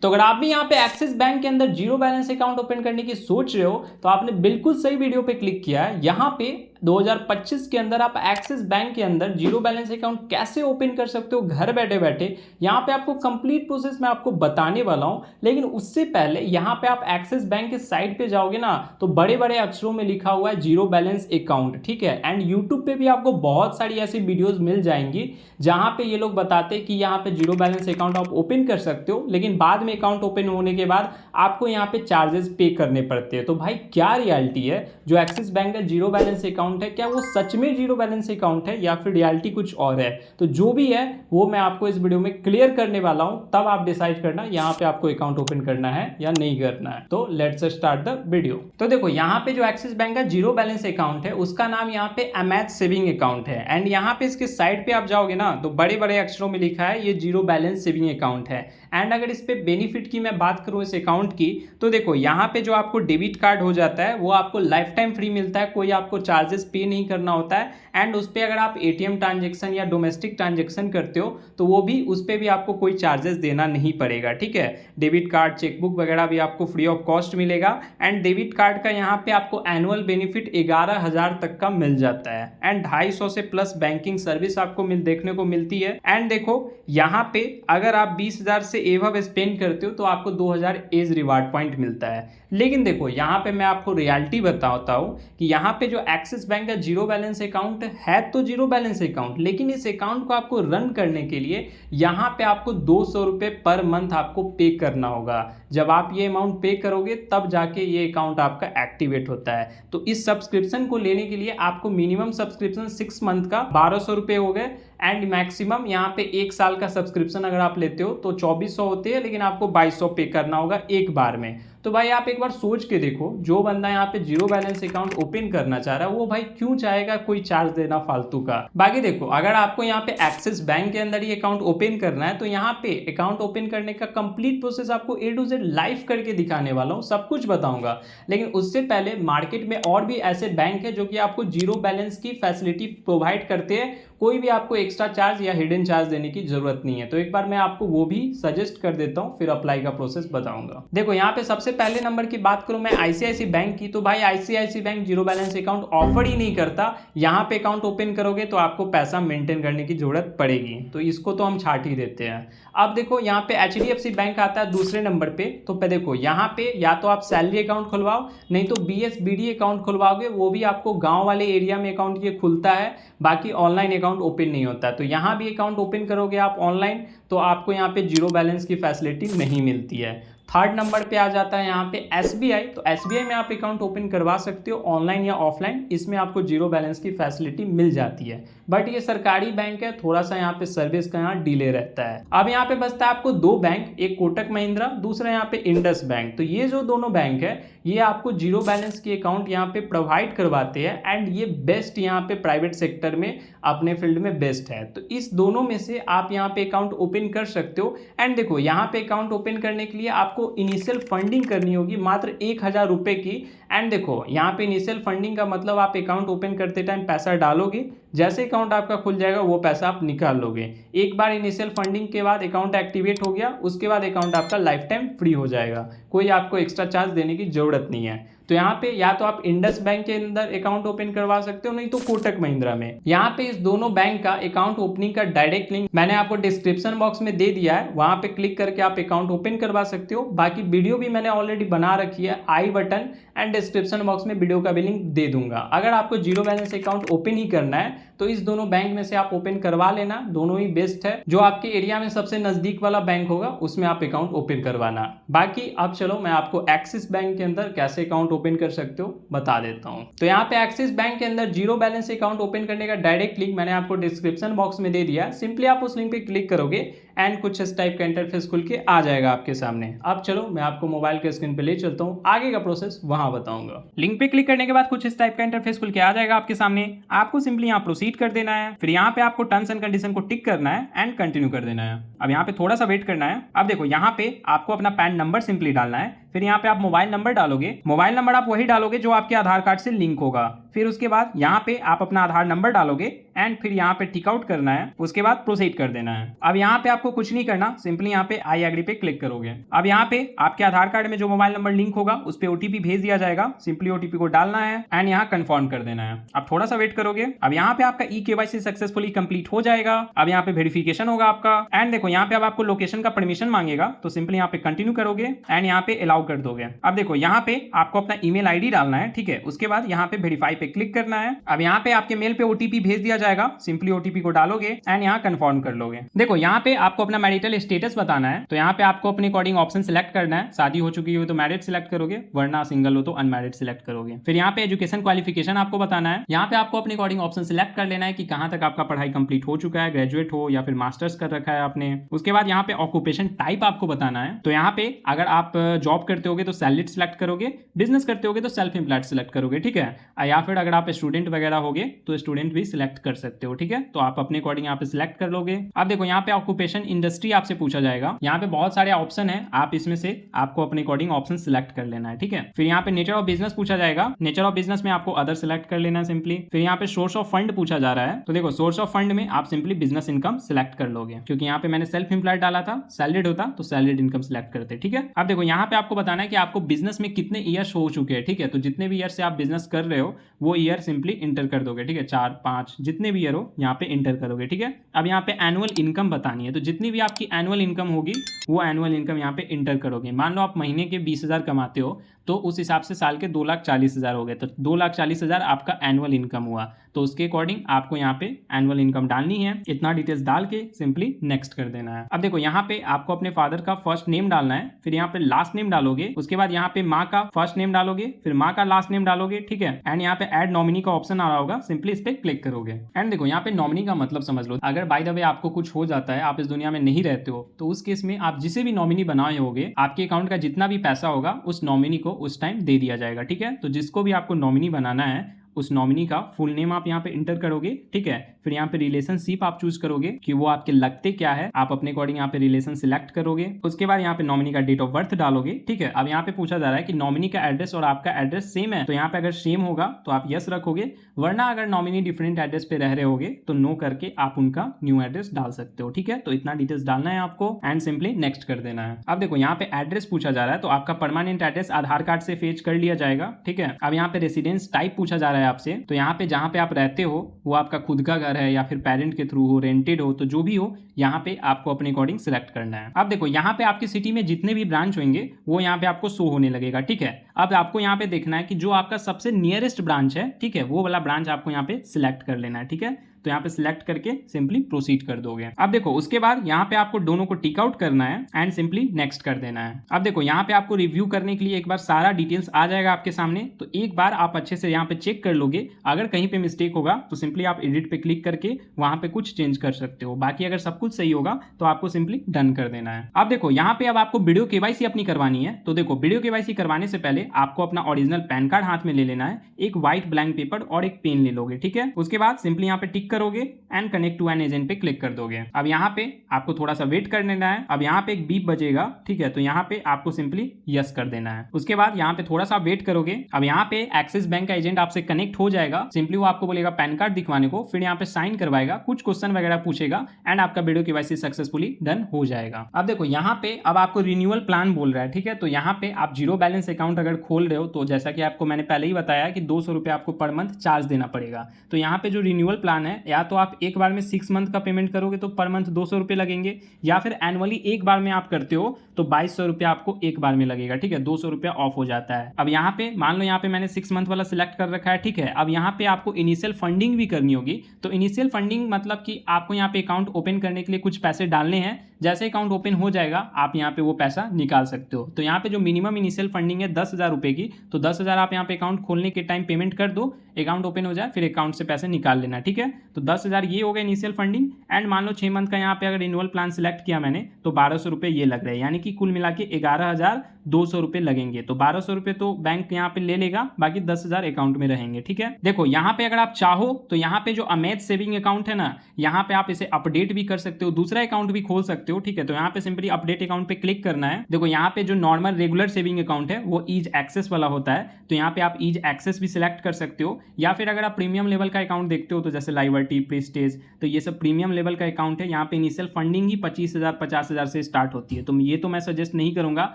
तो अगर आप भी यहाँ पे एक्सिस बैंक के अंदर जीरो बैलेंस अकाउंट ओपन करने की सोच रहे हो तो आपने बिल्कुल सही वीडियो पे क्लिक किया है। यहाँ पे 2025 के अंदर आप एक्सिस बैंक के अंदर जीरो बैलेंस अकाउंट कैसे ओपन कर सकते हो घर बैठे बैठे, यहाँ पे आपको कंप्लीट प्रोसेस मैं आपको बताने वाला हूँ। लेकिन उससे पहले यहाँ पे आप एक्सिस बैंक के साइट पे जाओगे ना तो बड़े बड़े अक्षरों में लिखा हुआ है जीरो बैलेंस अकाउंट, ठीक है। एंड यूट्यूब पे भी आपको बहुत सारी ऐसी वीडियोज मिल जाएंगी जहाँ पे ये लोग बताते हैं कि यहाँ पे जीरो बैलेंस अकाउंट आप ओपन कर सकते हो, लेकिन बाद में अकाउंट ओपन होने के बाद आपको यहाँ पे चार्जेस पे करने पड़ते हैं। तो भाई क्या रियलिटी है, जो एक्सिस बैंक का जीरो बैलेंस अकाउंट है क्या वो सच में जीरो बैलेंस अकाउंट है या फिर रियलिटी कुछ और है? तो जो भी है वो मैं आपको इस वीडियो में क्लियर करने वाला हूं, तब आप डिसाइड करना यहाँ पे आपको अकाउंट ओपन करना है या नहीं करना है। तो लेट्स स्टार्ट द वीडियो। तो देखो यहाँ पे जो एक्सिस बैंक का जीरो बैलेंस अकाउंट है उसका नाम यहाँ पे अमैच सेविंग अकाउंट है। एंड यहाँ पे इसके साइड पे आप जाओगे ना तो बड़े बड़े अक्षरों में लिखा है ये जीरो बैलेंस सेविंग अकाउंट है। एंड अगर इस पे बेनिफिट की मैं बात करूं इस अकाउंट की तो देखो यहाँ पे जो आपको डेबिट कार्ड हो जाता है वो आपको लाइफ टाइम फ्री मिलता है, कोई आपको चार्जेस पे नहीं करना होता है। एंड उस पर अगर आप एटीएम ट्रांजेक्शन या डोमेस्टिक ट्रांजेक्शन करते हो तो वो भी उस पर भी आपको कोई चार्जेस देना नहीं पड़ेगा, ठीक है। डेबिट कार्ड चेकबुक वगैरह भी आपको फ्री ऑफ कॉस्ट मिलेगा। एंड डेबिट कार्ड का यहाँ पे आपको एनुअल बेनिफिट 11,000 तक का मिल जाता है। एंड 250 से प्लस बैंकिंग सर्विस आपको देखने को मिलती है। एंड देखो यहाँ पे अगर आप 20,000 से एवब स्पेंड करते हो तो आपको 2,000 एज रिवार्ड पॉइंट मिलता है। लेकिन देखो यहाँ पे मैं आपको रियलिटी बताता हूँ कि यहाँ पे जो एक्सिस बैंक का जीरो बैलेंस अकाउंट है तो जीरो बैलेंस अकाउंट, लेकिन इस अकाउंट को आपको रन करने के लिए यहाँ पे आपको 200 रुपये पर मंथ आपको पे करना होगा। जब आप ये अमाउंट पे करोगे तब जाके ये अकाउंट आपका एक्टिवेट होता है। तो इस सब्सक्रिप्शन को लेने के लिए आपको मिनिमम सब्सक्रिप्शन 6 मंथ का 1,200 रुपये हो गए। एंड मैक्सिमम यहाँ पे 1 साल का सब्सक्रिप्शन अगर आप लेते हो तो 2,400 होते हैं, लेकिन आपको 2,200 पे करना होगा एक बार में। तो भाई आप एक बार सोच के देखो, जो बंदा यहाँ पे जीरो बैलेंस अकाउंट ओपन करना चाह रहा है वो भाई क्यों चाहेगा कोई चार्ज देना फालतू का। बाकी देखो अगर आपको यहाँ पे एक्सिस बैंक के अंदर ही अकाउंट ओपन करना है तो यहाँ पे अकाउंट ओपन करने का कंप्लीट प्रोसेस आपको A to Z लाइव करके दिखाने वाला हूँ, सब कुछ बताऊंगा। लेकिन उससे पहले मार्केट में और भी ऐसे बैंक है जो कि आपको जीरो बैलेंस की फैसिलिटी प्रोवाइड करते हैं, कोई भी आपको एक्स्ट्रा चार्ज या हिडन चार्ज देने की जरूरत नहीं है। तो एक बार मैं आपको वो भी सजेस्ट कर देता हूँ, फिर अप्लाई का प्रोसेस बताऊंगा। देखो यहाँ पे सबसे पहले नंबर की बात करूं मैं आईसीआईसी बैंक की, तो भाई ICIC bank zero balance account offer ही नहीं करता। यहाँ पे अकाउंट ओपन करोगे तो आपको पैसा मेंटेन करने की जरूरत पड़ेगी, तो इसको तो हम छाट ही देते हैं। अब देखो यहाँ पे एचडीएफसी बैंक आता है दूसरे नंबर पे। तो देखो यहाँ पे या तो आप सैलरी अकाउंट खुलवाओ, नहीं तो बीएसबीडी अकाउंट खुलवाओगे, वो भी आपको गांव वाले एरिया में अकाउंट ये खुलता है, बाकी ऑनलाइन अकाउंट ओपन नहीं होता। तो यहाँ भी अकाउंट ओपन करोगे आप ऑनलाइन तो आपको यहाँ पे जीरो बैलेंस की फैसिलिटी नहीं मिलती है। थर्ड नंबर पे आ जाता है यहाँ पे एसबीआई। तो एसबीआई में आप अकाउंट ओपन करवा सकते हो ऑनलाइन या ऑफलाइन, इसमें आपको जीरो बैलेंस की फैसिलिटी मिल जाती है। बट ये सरकारी बैंक है, थोड़ा सा यहाँ पे सर्विस का यहाँ डिले रहता है। अब यहाँ पे बचता है आपको 2 बैंक, एक कोटक महिंद्रा, दूसरा यहाँ पे इंडस बैंक। तो ये जो दोनों बैंक है ये आपको जीरो बैलेंस की अकाउंट यहाँ पे प्रोवाइड करवाते हैं। एंड ये बेस्ट यहाँ पे प्राइवेट सेक्टर में अपने फील्ड में बेस्ट है। तो इस दोनों में से आप यहाँ पे अकाउंट ओपन कर सकते हो। एंड देखो यहाँ पे अकाउंट ओपन करने के लिए आपको इनिशियल फंडिंग करनी होगी मात्र 1,000 रुपये की। एंड देखो यहाँ पे इनिशियल फंडिंग का मतलब आप अकाउंट ओपन करते टाइम पैसा डालोगे, जैसे अकाउंट आपका खुल जाएगा वो पैसा आप निकाल लोगे। एक बार इनिशियल फंडिंग के बाद अकाउंट एक्टिवेट हो गया, उसके बाद अकाउंट आपका लाइफ टाइम फ्री हो जाएगा, कोई आपको एक्स्ट्रा चार्ज देने की जरूरत नहीं है। तो यहाँ पे या तो आप इंडस बैंक के अंदर अकाउंट ओपन करवा सकते हो, नहीं तो कोटक महिंद्रा में। यहाँ पे इस दोनों बैंक का अकाउंट ओपनिंग का डायरेक्ट लिंक मैंने आपको डिस्क्रिप्शन बॉक्स में दे दिया है, वहां पे क्लिक करके आप अकाउंट ओपन करवा सकते हो। बाकी वीडियो भी मैंने ऑलरेडी बना रखी है, आई बटन एंड डिस्क्रिप्शन बॉक्स में वीडियो का भी लिंक दे दूंगा। अगर आपको जीरो बैलेंस अकाउंट ओपन ही करना है तो इस दोनों बैंक में से आप ओपन करवा लेना, दोनों ही बेस्ट है। जो आपके एरिया में सबसे नजदीक वाला बैंक होगा उसमें आप अकाउंट ओपन करवाना। बाकी अब चलो मैं आपको एक्सिस बैंक के अंदर कैसे अकाउंट ओपन कर सकते हो बता देता हूं। तो यहाँ पे एक्सिस बैंक के अंदर जीरो बैलेंस अकाउंट ओपन करने का डायरेक्ट लिंक मैंने आपको डिस्क्रिप्शन बॉक्स में दे दिया। सिंपली आप उस लिंक पे क्लिक करोगे एंड कुछ इस टाइप का इंटरफेस खुल के आ जाएगा आपके सामने। अब चलो मैं आपको मोबाइल के स्क्रीन पे ले चलता हूँ, आगे का प्रोसेस वहां बताऊंगा। लिंक पे क्लिक करने के बाद कुछ इस टाइप का इंटरफेस खुल के आ जाएगा आपके सामने। आपको सिंपली यहाँ प्रोसीड कर देना है, फिर यहाँ पे आपको टर्म्स एंड कंडीशन को टिक करना है एंड कंटिन्यू कर देना है। अब यहाँ पे थोड़ा सा वेट करना है। अब देखो यहाँ पे आपको अपना पैन नंबर सिंपली डालना है, फिर यहाँ पे आप मोबाइल नंबर डालोगे। मोबाइल नंबर आप वही डालोगे जो आपके आधार कार्ड से लिंक होगा। फिर उसके बाद यहाँ पे आप अपना आधार नंबर डालोगे एंड फिर यहाँ पे टिक आउट करना है, उसके बाद प्रोसीड कर देना है। अब यहाँ पे आपको कुछ नहीं करना, सिंपली यहाँ पे आई एग्री पे क्लिक करोगे। अब यहाँ पे आपके आधार कार्ड में जो मोबाइल नंबर लिंक होगा उस पे ओटीपी भेज दिया जाएगा, सिंपली ओटीपी को डालना है एंड यहाँ कंफर्म कर देना है। अब थोड़ा सा वेट करोगे। अब यहाँ पे आपका ई-केवाईसी सक्सेसफुली कंप्लीट हो जाएगा। अब यहाँ पे वेरिफिकेशन होगा आपका एंड देखो यहाँ पे अब आपको लोकेशन का परमिशन मांगेगा, तो सिंपली यहाँ पे कंटिन्यू करोगे एंड यहाँ पे अलाउ कर दोगे। अब देखो यहाँ पे आपको अपना ईमेल आईडी डालना है, ठीक है। उसके बाद यहाँ पे वेरीफाई पे क्लिक करना है। अब यहाँ पे आपके मेल पे ओटीपी भेज दिया जाएगा, सिंपली ओटीपी को डालोगे एंड यहाँ कंफर्म कर लोगे। देखो यहाँ पे आपको अपना मैरिटल स्टेटस बताना है, तो यहाँ पे आपको अपने अकॉर्डिंग ऑप्शन सिलेक्ट करना है। शादी हो चुकी हो तो मैरिड सिलेक्ट करोगे, वरना सिंगल हो तो अनमैरिड सिलेक्ट करोगे। फिर यहाँ पे एजुकेशन क्वालिफिकेशन आपको बताना है। यहाँ पे आपको अपने अकॉर्डिंग ऑप्शन सिलेक्ट कर लेना है कि कहाँ तक आपका पढ़ाई कंप्लीट हो चुका है, ग्रेजुएट हो या फिर मास्टर्स कर रखा है आपने। उसके बाद यहाँ पे ऑक्यूपेशन टाइप आपको बताना है, तो यहाँ पे अगर आप जॉब करते होगे तो सैलरीड सिलेक्ट करोगे, बिजनेस करते होगे तो सेल्फ एम्प्लॉयड सिलेक्ट करोगे, ठीक है। या फिर अगर आप स्टूडेंट वगैरह होगे तो स्टूडेंट भी सिलेक्ट कर सकते हो, ठीक है। तो आप अपने अकॉर्डिंग यहाँ पे सिलेक्ट कर लोगे। अब देखो यहाँ पे ऑक्यूपेशन इंडस्ट्री आपसे पूछा जाएगा। यहाँ पे बहुत सारे ऑप्शन है, आप इसमें से आपको अपने अकॉर्डिंग ऑप्शन सिलेक्ट कर लेना है, ठीक है। फिर यहाँ पे नेचर ऑफ बिजनेस पूछा जाएगा, नेचर ऑफ बिजनेस में आपको अदर सिलेक्ट कर लेना है सिंपली। फिर यहाँ पे सोर्स ऑफ फंड पूछा जा रहा है, तो देखो सोर्स ऑफ फंड में आप सिंपली बिजनेस इनकम सिलेक्ट कर लोगे, क्योंकि यहाँ पे मैंने सेल्फ एम्प्लॉयड डाला था, सैलरीड होता तो सैलरीड इनकम सिलेक्ट करते, ठीक है। अब देखो यहाँ पे आपको बताना है कि आपको बिजनेस में कितने ईयर्स हो चुके हैं, ठीक है। तो जितने भी ईयर से आप बिजनेस कर रहे हो वो ईयर सिंपली इंटर कर दोगे, ठीक है। 4, 5 जितने भी ईयर हो यहाँ पे इंटर करोगे, ठीक है। अब यहाँ पे एनुअल इनकम बतानी है, तो जितनी भी आपकी एनुअल इनकम होगी वो एनुअल इनकम यहाँ पे इंटर करोगे। मान लो आप महीने के 20,000 कमाते हो तो उस हिसाब से साल के 2,40,000 हो गए, तो 2,40,000 आपका एनुअल इनकम हुआ, तो उसके अकॉर्डिंग आपको यहाँ पे एनुअल इनकम डालनी है। इतना डिटेल्स डाल के सिंपली नेक्स्ट कर देना है। अब देखो यहाँ पे आपको अपने फादर का फर्स्ट नेम डालना है, फिर यहाँ पे लास्ट नेम डालोगे, उसके बाद यहाँ पे माँ का फर्स्ट नेम डालोगे, फिर माँ का लास्ट नेम डालोगे, ठीक है। एंड यहाँ पे ऐड नॉमिनी का ऑप्शन आ रहा होगा, सिंपली इस पे क्लिक करोगे। एंड देखो यहाँ पे नॉमिनी का मतलब समझ लो, अगर बाय द वे आपको कुछ हो जाता है, आप इस दुनिया में नहीं रहते हो, तो उस केस में आप जिसे भी नॉमिनी बनाए होगे आपके अकाउंट का जितना भी पैसा होगा उस नॉमिनी को उस टाइम दे दिया जाएगा, ठीक है। तो जिसको भी आपको नॉमिनी बनाना है उस नॉमिनी का फुल नेम आप यहाँ पे इंटर करोगे, ठीक है। फिर यहाँ पे रिलेशनशिप आप चूज करोगे कि वो आपके लगते क्या है, आप अपने अकॉर्डिंग यहाँ पे रिलेशन सिलेक्ट करोगे। उसके बाद यहाँ पे नॉमिनी का डेट ऑफ बर्थ डालोगे, ठीक है। अब यहाँ पे पूछा जा रहा है कि नॉमिनी का एड्रेस और आपका एड्रेस सेम है, तो यहाँ पे अगर सेम होगा तो आप यस रखोगे, वरना अगर नॉमिनी डिफरेंट एड्रेस पे रह रहे होगे तो नो करके आप उनका न्यू एड्रेस डाल सकते हो, ठीक है। तो इतना डिटेल्स डालना है आपको एंड सिंपली नेक्स्ट कर देना है। अब देखो यहाँ पे एड्रेस पूछा जा रहा है, तो आपका परमानेंट एड्रेस आधार कार्ड से फेच कर लिया जाएगा, ठीक है। अब यहाँ पे रेसिडेंस टाइप पूछा जा रहा है आपसे, तो यहाँ पे जहाँ पे आप रहते हो वो आपका खुद का घर है या फिर पेरेंट के थ्रू हो, रेंटेड हो, तो जो भी हो यहाँ पे आपको अपने अकॉर्डिंग सिलेक्ट करना है। अब देखो यहाँ पे आपकी सिटी में जितने भी ब्रांच होंगे वो यहाँ पे आपको शो होने लगेगा, ठीक है। अब आपको यहाँ पे देखना है कि जो आपका सबसे नियरेस्ट ब्रांच है, ठीक है, वो वाला ब्रांच आपको यहाँ पे सिलेक्ट कर लेना है, ठीक है। तो यहाँ पे सिलेक्ट करके सिंपली प्रोसीड कर दोगे। अब देखो उसके बाद यहाँ पे आपको दोनों को टिक आउट करना है एंड सिंपली नेक्स्ट कर देना है। अब देखो यहाँ पे आपको रिव्यू करने के लिए एक बार सारा डिटेल्स आ जाएगा आपके सामने, तो एक बार आप अच्छे से यहाँ पे चेक कर लोगे। अगर कहीं पे मिस्टेक होगा तो सिंपली आप एडिट पे क्लिक करके वहां पे कुछ चेंज कर सकते हो, बाकी अगर सब कुछ सही होगा तो आपको सिंपली डन कर देना है। अब देखो यहाँ पे अब आपको वीडियो केवाईसी अपनी करवानी है, तो देखो वीडियो केवाईसी करवाने से पहले आपको अपना ओरिजिनल पैन कार्ड हाथ में ले लेना है, एक व्हाइट ब्लैंक पेपर और एक पेन ले लोगे, ठीक है। उसके बाद सिंपली यहाँ पे टिक करोगे and connect to an agent पे क्लिक कर दोगे। अब यहाँ पे आपको थोड़ा सा वेट कर लेना है। अब यहाँ पे एक बीप बजेगा, ठीक है, तो यहाँ पे आपको सिंपली यस कर देना है। उसके बाद यहाँ पे थोड़ा सा वेट करोगे। अब यहाँ पे एक्सिस बैंक का एजेंट आपसे कनेक्ट हो जाएगा, सिंपली वो आपको बोलेगा पैन कार्ड दिखवाने को, फिर यहाँ पे साइन करवाएगा, कुछ क्वेश्चन वगैरह पूछेगा एंड आपका वीडियो केवाईसी सक्सेसफुली डन हो जाएगा। अब देखो यहाँ पे अब आपको रिन्यूअल प्लान बोल रहा है, ठीक है। तो यहाँ पे आप जीरो बैलेंस अकाउंट अगर खोल रहे हो तो जैसा कि आपको मैंने पहले ही बताया कि 200 रुपये आपको पर मंथ चार्ज देना पड़ेगा। तो यहाँ पे जो रिन्यूअल प्लान है, या तो आप एक बार में 6 मंथ का पेमेंट करोगे तो पर मंथ 200 रुपये लगेंगे, या फिर एनुअली एक बार में आप करते हो तो 2200 रुपये आपको एक बार में लगेगा, ठीक है, 200 रुपया ऑफ हो जाता है। अब यहाँ पे मान लो यहाँ पे मैंने 6 मंथ वाला सिलेक्ट कर रखा है, ठीक है। अब यहाँ पे आपको इनिशियल फंडिंग भी करनी होगी। तो इनिशियल फंडिंग मतलब कि आपको यहाँ पे अकाउंट ओपन करने के लिए कुछ पैसे डालने हैं, जैसे अकाउंट ओपन हो जाएगा आप यहाँ पे वो पैसा निकाल सकते हो। तो यहाँ पे जो मिनिमम इनिशियल फंडिंग है 10,000 रुपये की, तो 10,000 आप यहाँ पे अकाउंट खोलने के टाइम पेमेंट कर दो, अकाउंट ओपन हो जाए, फिर अकाउंट से पैसे निकाल लेना, ठीक है। तो 10,000 ये हो गया इनिशियल फंडिंग। एंड मान लो 6 मंथ का यहाँ पे अगर रिन्यूअल प्लान सिलेक्ट किया मैंने तो 1200 रुपये ये लग रहे हैं, यानी कि कुल मिला के 11,200 रुपये लगेंगे। तो 1200 रुपये तो बैंक यहाँ पे ले लेगा, बाकी 10,000 अकाउंट में रहेंगे, ठीक है। देखो यहाँ पे अगर आप चाहो तो यहाँ पे जो अमेज सेविंग अकाउंट है ना, यहाँ पे आप इसे अपडेट भी कर सकते हो, दूसरा अकाउंट भी खोल सकते सकते हो, ठीक है। तो यहाँ पे सिंपली अपडेट अकाउंट पे क्लिक करना है। देखो यहाँ पे जो नॉर्मल रेगुलर सेविंग अकाउंट है वो ईज एक्सेस वाला होता है, तो यहाँ पे आप ईज एक्सेस भी सिलेक्ट कर सकते हो, या फिर अगर आप प्रीमियम लेवल का अकाउंट देखते हो तो जैसे लाइबर्टी, प्रेस्टेज, तो ये सब प्रीमियम लेवल का अकाउंट है। यहाँ पे इनिशियल फंडिंग ही 25,000 50,000 से स्टार्ट होती है, तो ये तो मैं सजेस्ट नहीं करूंगा।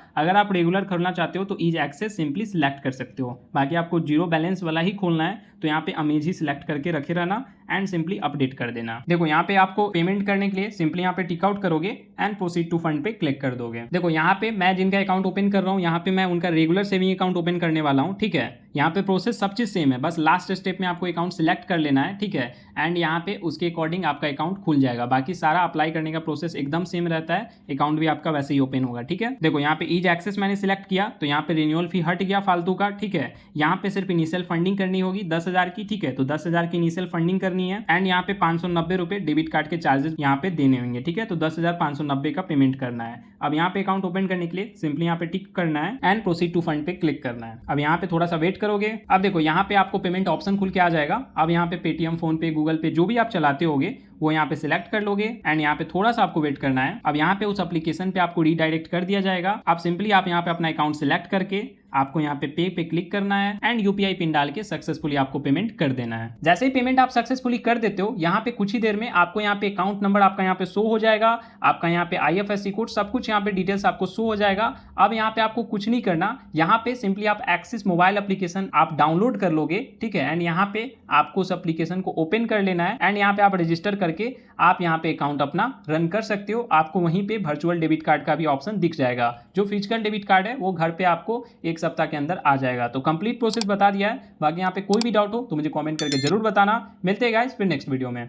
अगर आप रेगुलर खोलना चाहते हो तो ईज एक्सेस सिंपली सिलेक्ट कर सकते हो। बाकी आपको जीरो बैलेंस वाला ही खोलना है तो यहाँ पे अमेज ही सिलेक्ट करके रखे रहना एंड सिंपली अपडेट कर देना। देखो यहाँ पे आपको पेमेंट करने के लिए सिंपली यहाँ पे टिक आउट करोगे एंड प्रोसीड टू फंड पे क्लिक कर दोगे। देखो यहाँ पे मैं जिनका अकाउंट ओपन कर रहा हूँ, यहाँ पे मैं उनका रेगुलर सेविंग अकाउंट ओपन करने वाला हूँ, ठीक है। यहाँ पे प्रोसेस सब चीज सेम है, बस लास्ट स्टेप में आपको अकाउंट सिलेक्ट कर लेना है, ठीक है। एंड यहाँ पे उसके अकॉर्डिंग आपका अकाउंट खुल जाएगा। बाकी सारा अप्लाई करने का प्रोसेस एकदम सेम रहता है, अकाउंट भी आपका वैसे ही ओपन होगा, ठीक है। देखो यहाँ पे ईज एक्सेस मैंने सिलेक्ट किया तो यहाँ पे रिन्यूअल फी हट गया फालतू का, ठीक है। यहाँ पे सिर्फ इनिशियल फंडिंग करनी होगी 10,000 की, ठीक है। तो 10,000 की इनिशियल फंडिंग करनी है एंड यहाँ पे 590 रुपए डेबिट कार्ड के चार्जेस यहाँ पे देने होंगे, ठीक है। तो 10,590 का पेमेंट करना है। अब यहाँ पे अकाउंट ओपन करने के लिए सिंपली यहाँ पे टिक करना है एंड प्रोसीड टू फंड पे क्लिक करना है। अब यहाँ पे थोड़ा सा वेट करोगे। अब देखो यहाँ पे आपको पेमेंट ऑप्शन खुल के आ जाएगा। अब यहाँ पे पेटीएम, फोन पे, गूगल पे जो भी आप चलाते होगे वो यहाँ पे सिलेक्ट कर लोगे एंड यहाँ पे थोड़ा सा आपको वेट करना है। अब यहाँ पे उस एप्लीकेशन पे आपको रीडायरेक्ट कर दिया जाएगा। अब सिंपली आप यहाँ पे अपना अकाउंट सिलेक्ट करके आपको यहाँ पे क्लिक करना है एंड यूपीआई पिन डाल के सक्सेसफुली आपको पेमेंट कर देना है। जैसे ही पेमेंट आप सक्सेसफुली कर देते हो, यहाँ पे कुछ ही देर में आपको यहाँ पे अकाउंट नंबर आपका यहाँ पे शो हो जाएगा, आपका यहाँ पे IFSC कोड, सब कुछ यहाँ पे डिटेल्स आपको शो हो जाएगा। अब यहाँ पे आपको कुछ नहीं करना, यहाँ पे सिंपली आप एक्सिस मोबाइल एप्लीकेशन आप डाउनलोड कर लोगे, ठीक है। एंड यहाँ पे आपको उस एप्लीकेशन को ओपन कर लेना है एंड यहाँ पे आप रजिस्टर करके आप यहाँ पे अकाउंट अपना रन कर सकते हो। आपको वहीं पे वर्चुअल डेबिट कार्ड का भी ऑप्शन दिख जाएगा। जो फिजिकल डेबिट कार्ड है वो घर पे आपको 1 सप्ताह के अंदर आ जाएगा। तो कंप्लीट प्रोसेस बता दिया है। बाकी यहाँ पे कोई भी डाउट हो तो मुझे कमेंट करके जरूर बताना। मिलते हैं गाइस फिर नेक्स्ट वीडियो में।